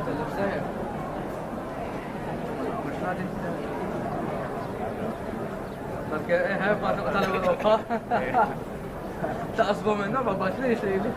Saya. Perché quando l'Europa تعصبوا منه ما باش ليش لي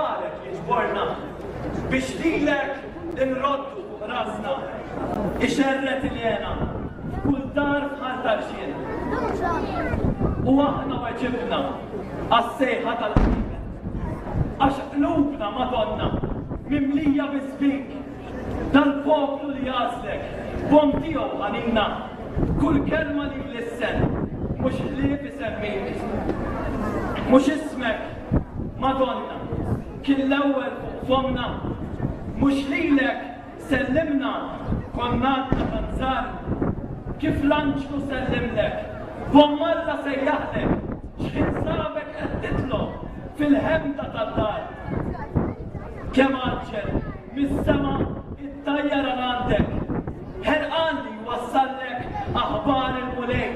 dwarek jiġborna biex lilek inroddu rasna. Ixerret il-jena, kull dar bħal tarxin. U aħna weġibna għas-sejħa tal-qimet. Għax qlubna Madonna mimlija bisbik dal-poplu li jaslek bom tiegħu ħaninna kull kelma li lissen mhux ħlief isemmik. Mhux ismek Madonna kien l-ewwel fuq fomna mhux lilek sellimna konna tanzar kif lanċku sellimlek bommarla sejjaħlek x'kien sabek qed titlob fil-ħemda tad-dar. Kemm anġel mis-sema ittajjara għandek ħerqan li jwassallek aħbar il-mulej.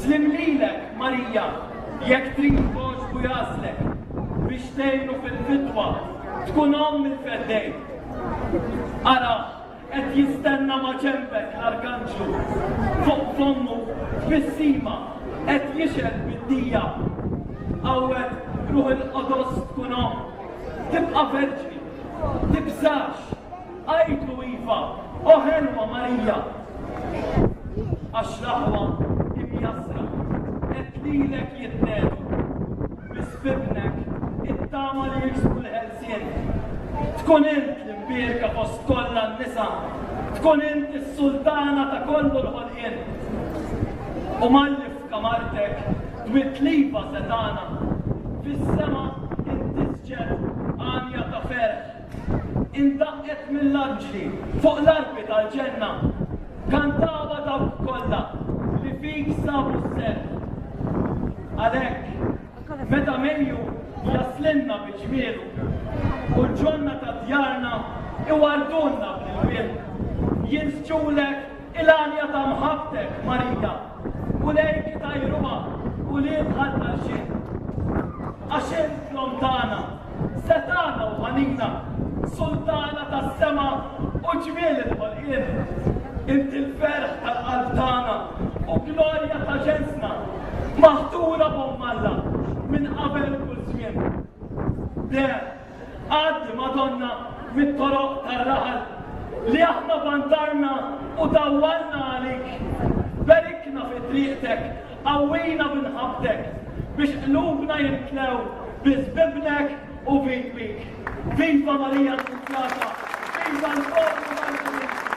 Slim lilek Marija jekk trid boġbu jaslek biex tgħinu fil-fitwa tkun omm il-feddej. Ara qed jistenna ma' ġembek l-arkanġlu fuq fommu fis-sima qed jixel bid-dija. Għawed ruħ il-qodos tkun omm tibqa' verġni, tibżax, għajtlu iva, oħelwa Marija. Għax laħwa imjasra, qed lilek jitnedu, bisbibnek it-tama li jiksbu l-ħelsien. Tkun int l-imbierka fost kollha n-nisa, tkun int is-sultana ta' kollu l-ħolqien. U mallif kamartek twitliba setana, fis-sema intisġed għanja ta' ferħ. Indaqqet mill-arġli fuq l-arbi tal-ġenna, kantava dawk kollha li fik sabu s-serħ. Għalhekk, meta Mejju jaslinna biġmielu u l-ġonna ta' djarna iwardunna bil-wien. Jinsġulek il-għanja ta' mħabtek, Marija, u lejk tajruha u li tħadda xin. Għaxin lontana, setana u ħanina, sultana ta' sema u ġmiel il-ħolqien. Inti l-ferħ tal-qalbtana u glorja ta' ġensna, maħtura bommalla minn qabel kull żmien. De, għaddi Madonna mit-toroq tar-raħal li aħna bantarna u dawwarna għalik. Berikna fi triqtek, qawwina binħabtek biex qlubna jimtlew bizbibnek u bik. Viva Marija Annunciata! Viva l-poplu tal-Ġudiz!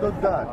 الدار.